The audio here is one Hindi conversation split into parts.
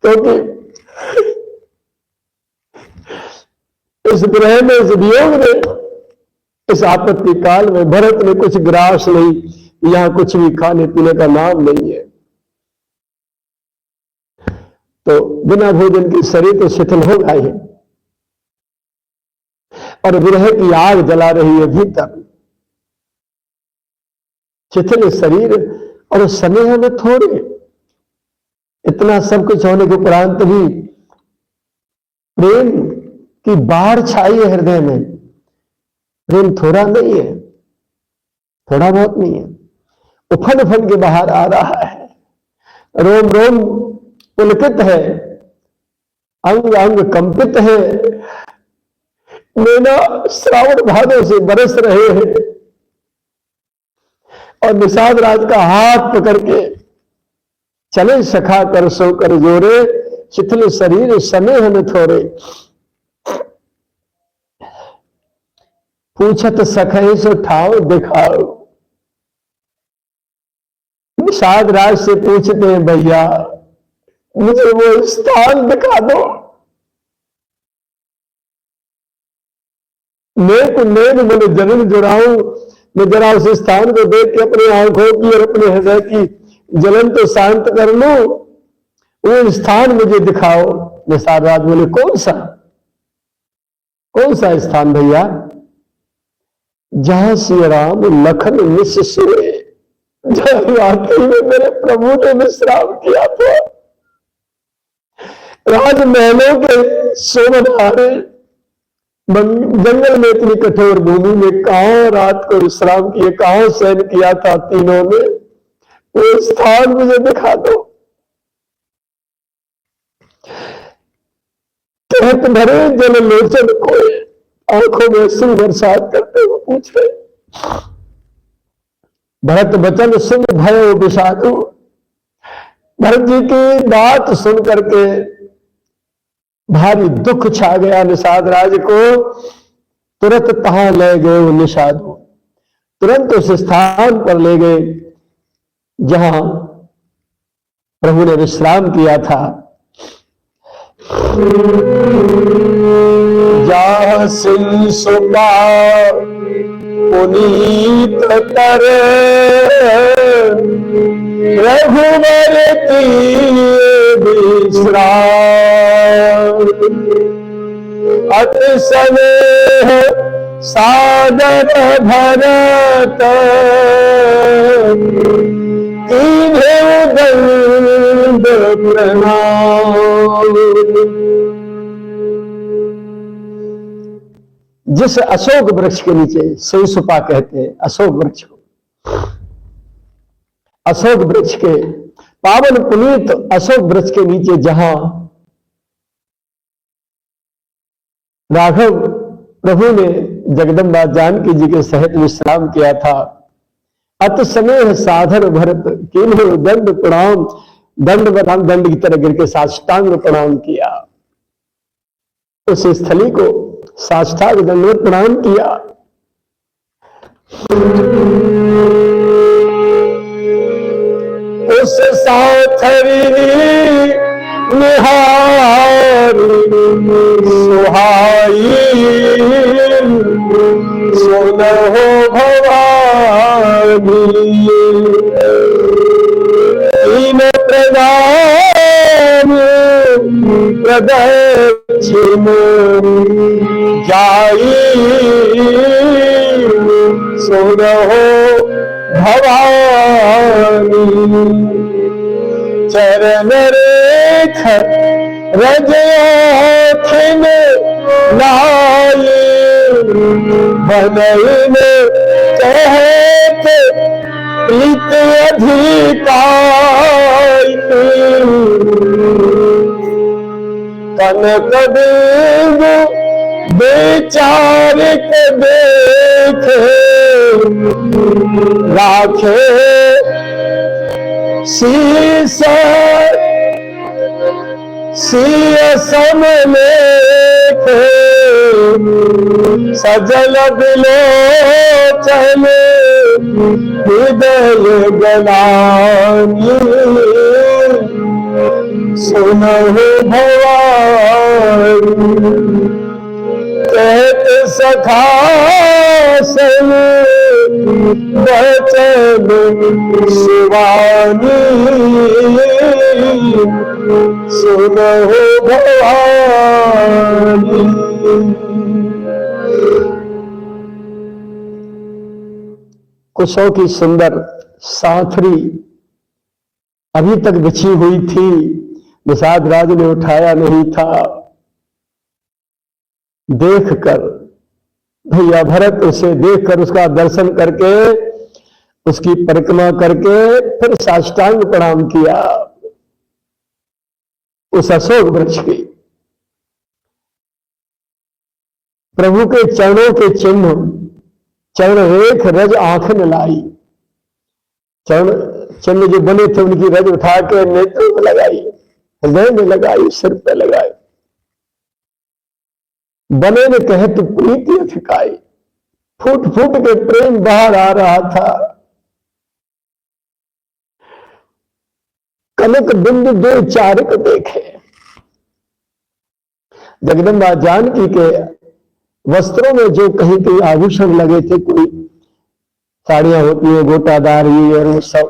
क्योंकि इस ग्रह में, इस वियोग में, इस आपत्ति काल में भरत ने कुछ ग्रास नहीं, यहां कुछ भी खाने पीने का नाम नहीं है। तो बिना भोजन की शरीर तो शिथिल होगा ही, और विरह की आग जला रही है भीतर। शिथिल शरीर और स्नेह में थोड़े, इतना सब कुछ होने के उपरांत भी प्रेम की बाढ़ छाई है हृदय में। प्रेम थोड़ा नहीं है, थोड़ा बहुत नहीं है, उफन उफन के बाहर आ रहा है, रोम रोम पुलकित है, अंग अंग कंपित है, नैना श्रावण भादों से बरस रहे हैं, और निषाद राज का हाथ पकड़ के चले सखा कर सो कर जोरे, शिथिल शरीर स्नेह में थोड़े। पूछत सखे सो ठाव दिखाओ। निषाद राज से पूछते हैं, भैया मुझे वो स्थान दिखा दो। नेक नेक मैंने जन्म जुड़ाऊं, मैं जरा उस स्थान को देख के अपनी आंखों की और अपने हृदय की जलन तो शांत कर लूं, वो स्थान मुझे दिखाओ। निषाद राज बोले, कौन सा स्थान भैया? जहां श्री राम लखन निश सोए, जहां वाकई में मेरे प्रभु ने विश्राम किया था। राजमहलों के शोभनहारे जंगल में इतनी कठोर भूमि में कहां रात को विश्राम किए, कहां शयन किया था तीनों ने, वो स्थान मुझे दिखा दो। कहत भरे जल लोचन को आंखों में अश्रु बरसात करते हुए पूछ रहे। भरत बचन सुन भय विषादु। भरत जी की बात सुन करके भारी दुख छा गया निषाद राज को। तुरंत तहां ले गए वो निषादु, तुरंत उस स्थान पर ले गए जहां प्रभु ने विश्राम किया था। जा सिंह सुबा पुनीत कर, रघुवर विश्राम, अति स्नेह सादर भरत, कीन्हे दंड प्रणाम। जिस अशोक वृक्ष के नीचे, शिवसुपा कहते हैं अशोक वृक्ष को, अशोक वृक्ष के पावन पुनीत अशोक वृक्ष के नीचे जहां राघव प्रभु ने जगदम्बा जानकी जी के सहित विश्राम किया था। अति स्नेह साधन भरत, कीन्हे दंड प्रणाम, दंड की तरह गिर के साष्टांग प्रणाम किया। उस स्थली को साष्टांग दंडवत प्रणाम किया। उस साथरी निहारी सुहाई, सुनहो भवानी, तीन प्रदान प्रदक्षिण जाई, सुनहो भवानी। चरण रेख रजखिन लाई, बनैन कहत प्रीत अधिकाई, कनक देव बेचार के देखे, राखे शीस सिय समलेखे, सजल बिलोचन हृदय गलानी। सुनहु भवानी कहत सखा सन बचन शिवानी सुनहु भवानी। कुशों की सुंदर साथरी अभी तक बिछी हुई थी, निषाद राज ने उठाया नहीं था। देखकर भैया भरत उसे देखकर उसका दर्शन करके उसकी परिक्रमा करके फिर साष्टांग प्रणाम किया उस अशोक वृक्ष की। प्रभु के चरणों के चिन्ह चरण रेख रज आंख में लाई। चरण चिन्ह जो बने थे उनकी रज उठा के नेत्रों में लगाई, हृदय में लगाई, सिर पे लगाई। बने ने कहे तो प्रीति अधिकाई, फूट फूट के प्रेम बाहर आ रहा था। कनक बिंदु दो चारक देखे। जगदम्बा जानकी के वस्त्रों में जो कहीं कहीं आभूषण लगे थे, कोई साड़ियां होती है गोटादार ये और वो सब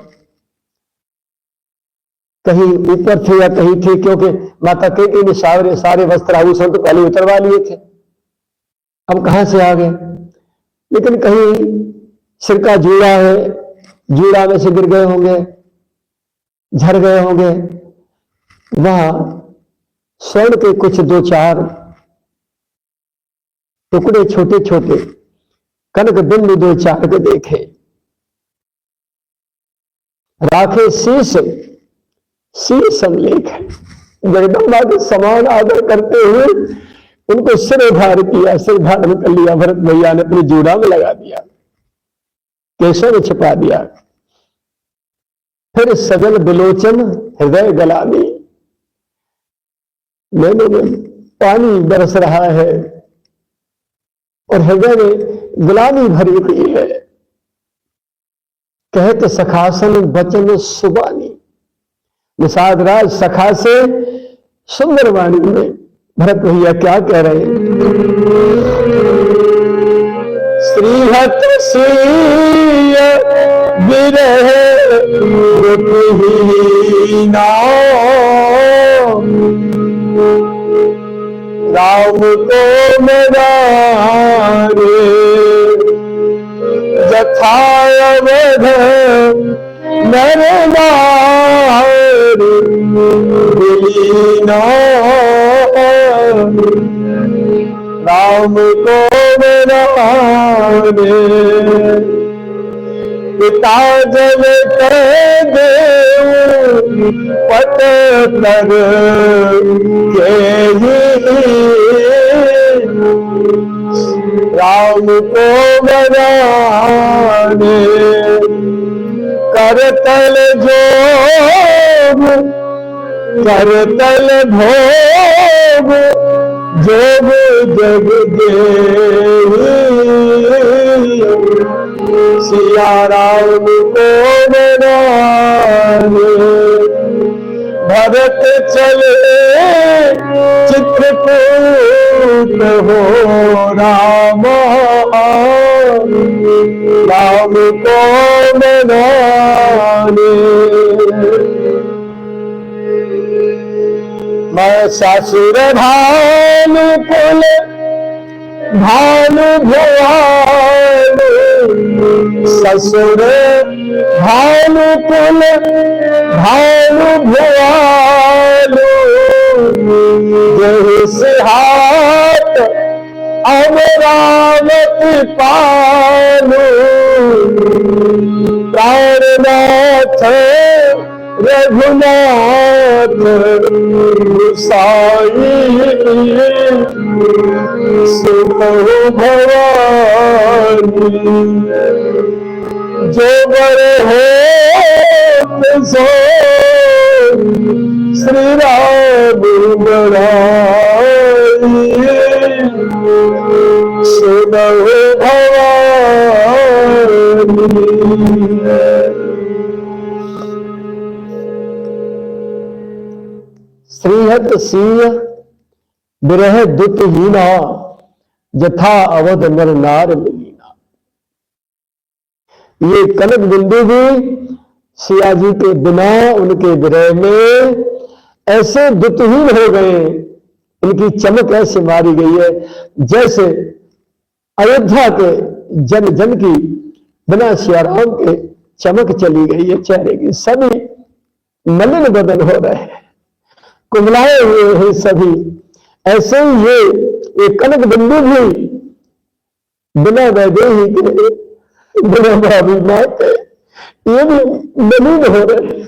कहीं ऊपर थे या कहीं थे, क्योंकि माता के ने सारे वस्त्र आभूषण तो पहले उतरवा लिए थे, अब कहां से आ गए। लेकिन कहीं सिर का जूड़ा है, जूड़ा में से गिर गए होंगे, झड़ गए होंगे। वहां स्वर्ण के कुछ दो चार टुकड़े छोटे छोटे कनक बिंदु दो चार के देखे। राखे शीश लेख जगदम्बा के समान आदर करते हुए उनको सिर धार किया, सिर धारण कर लिया। भरत भैया ने अपनी जूड़ा में लगा दिया, केशों में छिपा दिया। फिर सजल बिलोचन हृदय गलानी, नैनों में पानी बरस रहा है और हृदय में गुलामी भरी हुई है। कहत सखासन बचन सुबानी, निषाद राज सखा से सुंदर वाणी में भरत भैया क्या कह रहे हैं। श्रीहत सीय विरह रूपहीना, राम को मरारे जथावध नर नारी विलीना, राम को मरारे पिता जब कर देव पट कर राम को मराने करतल जोग करतल भोग जोग जग देहि, सिया राम को मराने भरत चले चित्रकूट हो राम, राम को मनाने। मैं ससुर भानु कुल भानु भुआनु, ससुर भानु कुल भानु भुआनु, जय सिहात अमरावती पानु, प्राणनाथ रघुनाथ साई, सुनहु भवानी जो बर हो सो श्री राम बड़ाई, सुनहु भवानी। श्रीहत सिंह विरह दुत हीना, जथा अवध नर नार मिलीना। ये कनक बिंदु भी सिया जी के बिना, उनके विरह में ऐसे दुतहीन हो गए, इनकी चमक ऐसे मारी गई है जैसे अयोध्या के जन जन की बिना सिया राम के चमक चली गई है चेहरे की। सभी मलिन बदन हो रहे हैं, कुमलाए हुए हैं सभी। ऐसे ही ये कनक बिंदु भी बिना वैदेही के, बिना भाभी मां के, ये भी मलिन हो रहे हैं।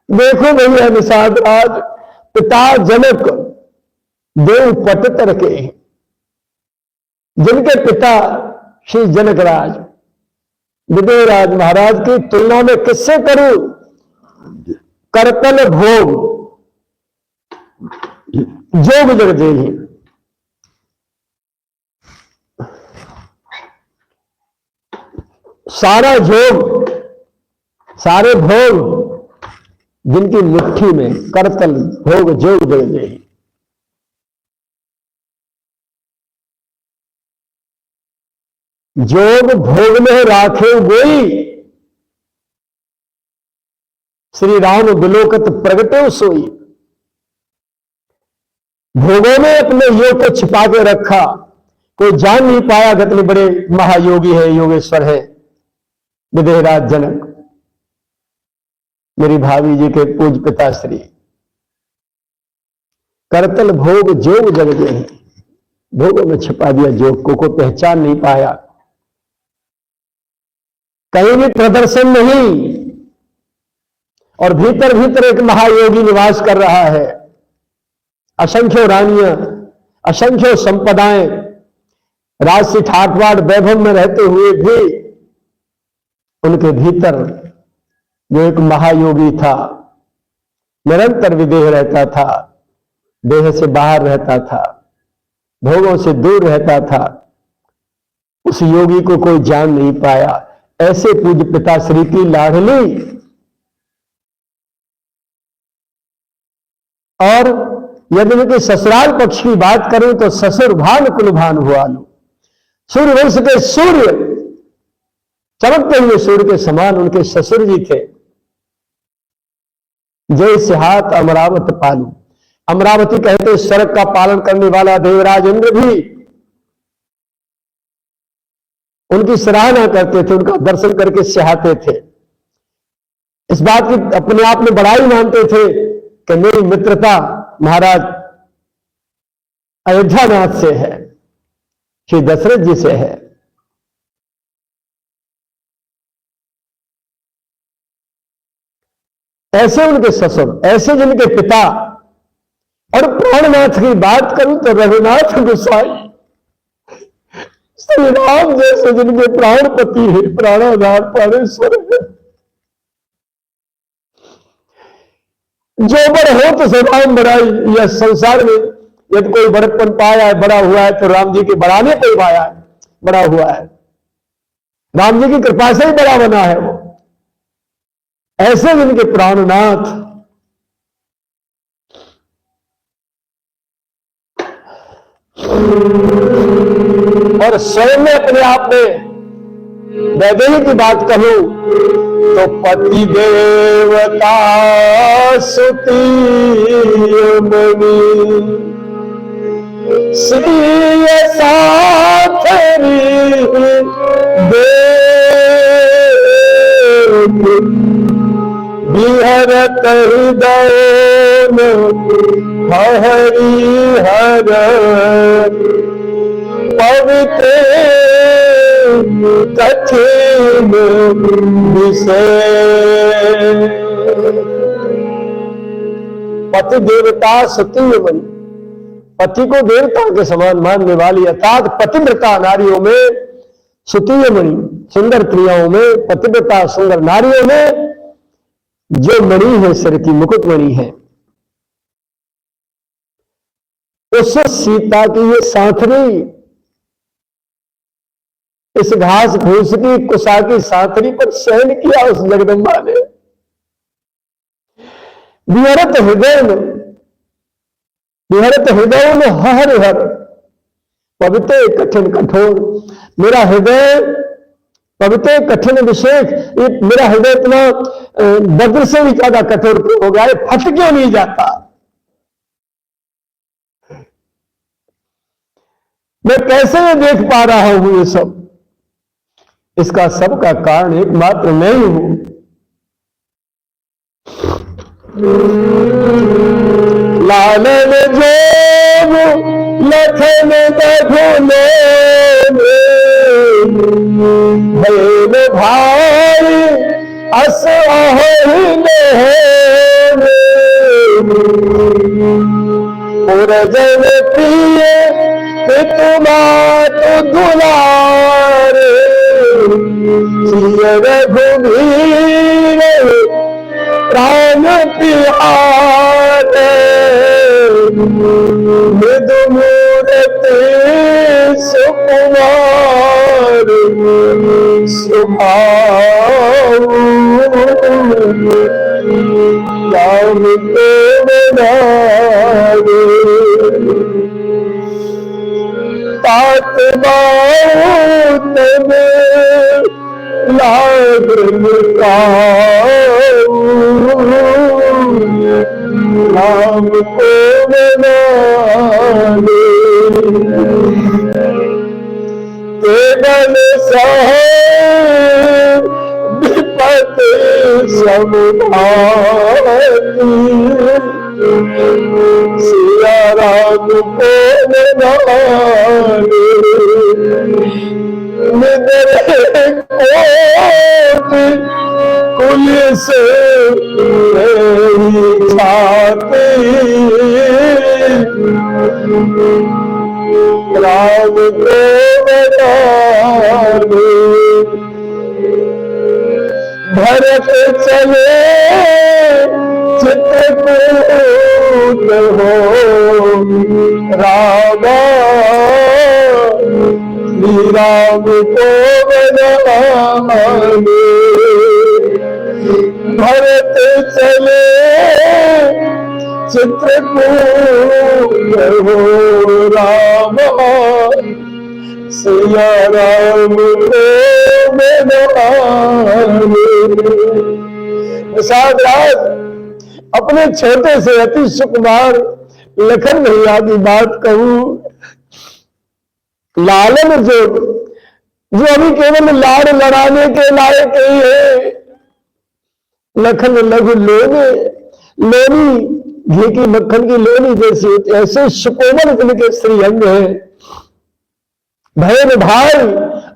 देखो भैया निषाद राज, पिता जनक देव पटतर के, जिनके पिता श्री जनक राज विदेहराज महाराज की तुलना में किससे करूं? करतल भोग जोग जगदेही। सारा जोग, सारे भोग जिनकी मुट्ठी में, करतल भोग जोग जगदेही। जोग भोग में राखे गोई, श्री राम बिलोकत प्रगटे सोई। भोगों में अपने योग को छिपा के रखा, कोई जान नहीं पाया कि इतने बड़े महायोगी है, योगेश्वर है विदेहराज जनक, मेरी भाभी जी के पूज पिता श्री। करतल भोग जोग जगदेही, भोगों में छिपा दिया जोग को, कोई पहचान नहीं पाया, कहीं भी प्रदर्शन नहीं। और भीतर भीतर एक महायोगी निवास कर रहा है। असंख्य रानियां, असंख्य संपदाएं, राजसी ठाटवाड़ वैभव में रहते हुए भी उनके भीतर जो एक महायोगी था, निरंतर विदेह रहता था, देह से बाहर रहता था, भोगों से दूर रहता था, उस योगी को कोई जान नहीं पाया। ऐसे पूज्य पिता श्री की लाडली। और यदि उनके ससुराल पक्ष की बात करें तो ससुर भान कुल भान हुआ लो। सूर्यवंश के सूर्य, चमकते हुए सूर्य के समान उनके ससुर जी थे। जय सिहात अमरावत पालू, अमरावती कहते स्वर्ग का पालन करने वाला देवराज इंद्र भी उनकी सराहना करते थे, उनका दर्शन करके सिहाते थे। इस बात की अपने आप में बड़ाई मानते थे कि मेरी मित्रता महाराज अयोध्यानाथ से है, श्री दशरथ जी से है। ऐसे उनके ससुर, ऐसे जिनके पिता। और प्राणनाथ की बात करूं तो रघुनाथ गोसाई, श्री राम जैसे जिनके प्राणपति है, प्राणाधार प्राणेश्वर है। जो बड़ हो तो सब राम बड़ाई। यह संसार में यदि कोई बड़प्पन पाया है, बड़ा हुआ है, तो राम जी के बढ़ाने पर पाया है, बड़ा हुआ है। राम जी की कृपा से ही बड़ा बना है वो। ऐसे जिनके प्राणनाथ। और स्वयं में अपने आप में वैदेही की बात करूं तो पति देवता सुती मणि, श्री साथरी बिहरत हृदय हरि हर पवित्र कठिन विषय। पति देवता सती मणि, पति को देवता के समान मानने वाली अर्थात पतिव्रता नारियों में सुतीय मणि, सुंदर क्रियाओं में पतिव्रता सुंदर नारियों में जो मणि है, सिर की मुकुट मणि है, उस सीता की ये सांथरी, इस घास फूस की कुसा की सांथरी पर शयन किया उस जगदम्बा ने। विहरत हृदय में, विहरत हृदय में हर हर पवित्र कठिन कठोर। मेरा हृदय पवित्र कठिन विशेष, मेरा हृदय इतना वज्र से भी ज्यादा कठोर क्यों हो गया है? फट क्यों नहीं जाता? मैं कैसे ये देख पा रहा हूं ये सब? इसका सबका कारण एकमात्र मैं ही हूं। लालन जोग लखन बधुले भैल भाई अस जन प्रिय तुमात दुलारे रघुवीर प्राण प्यारे मृदु मूर्ति सुकुमार सुभाव राम को बनावे तात बात में लाग राम को बनावे केवल सहे विपत समुधाती सिया राम को बनावे निदरे कोट कुल से छाती राम को बनावे भरत चले चित्रकूट हो रामा श्री राम को बनावे भरत चले चित्रकूट हो रामा सिया राम को बनावे। राज अपने छोटे से अति सुकुमार लखन भैया की बात कहूं, लालन जो अभी केवल लाड़ लड़ाने के लायक ही है। लखन लघु लोने लोनी घी की मक्खन की लोनी जैसी होती, ऐसे सुकोमल जिनके श्री अंग है। भैर भाई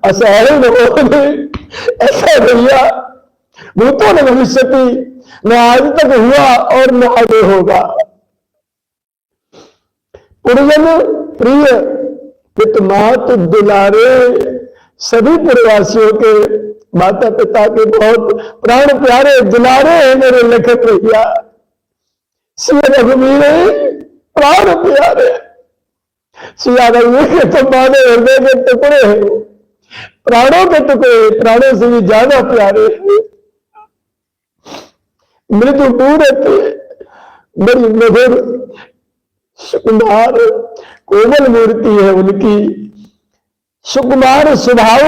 असहन होने ऐसा भैया भूतों ने भविष्यति न आज तक हुआ और न आगे होगा। पुरजन प्रिय पित मात दुलारे, सभी पुरवासियों के माता पिता के बहुत प्राण प्यारे दुलारे हैं मेरे लखन भैया। श्री रघुवीर प्राण प्यारे, सिया रघुवीर के तो माने हृदय के टुकड़े हैं, प्राणों के टुकड़े, प्राणों से भी ज्यादा प्यारे हैं। मृदु मूर्ति बड़ी मधुर सुकुमार कोमल मूर्ति है उनकी। सुकुमार स्वभाव,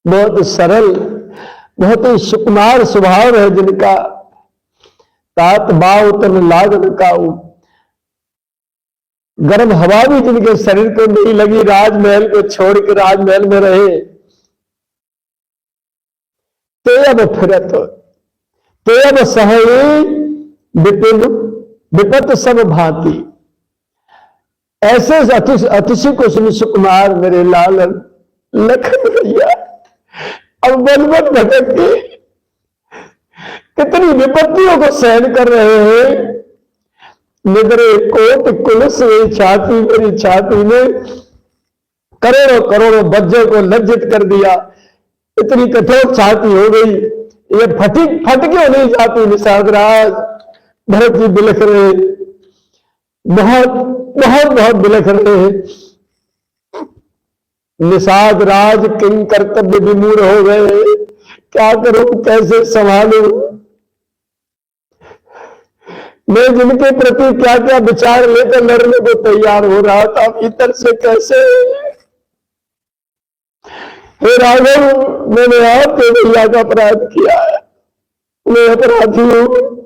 बहुत सरल, बहुत ही सुकुमार स्वभाव है जिनका। तात बाव तन लागन काऊ, गर्म हवा भी जिनके शरीर को नहीं लगी, राजमहल को छोड़ के राजमहल में रहे। तेब फिरत तेब सहे विपिन विपत सब भांति, ऐसे अतिशय कुशल सुकुमार मेरे लालन लखन भैया अब बलवत भटक के कितनी विपत्तियों को सहन कर रहे हैं। निद्रे कोट कुल से छाती, मेरी छाती ने करोड़ों करोड़ों बच्चों को लज्जित कर दिया। इतनी कठोर छाती हो गई, ये फट क्यों नहीं जाती? निषाद राज भरत जी बिलख रहे, बहुत बहुत बहुत बिलख रहे हैं। निषाद राज किंग कर्तव्य विमूढ़ हो गए, क्या करूं, कैसे संभालूं? मैं जिनके प्रति क्या क्या विचार लेकर लड़ने को तैयार हो रहा था, भीतर से कैसे, हे राघव, मैंने आपके भैया का अपराध किया है, मैं अपराधी हूं।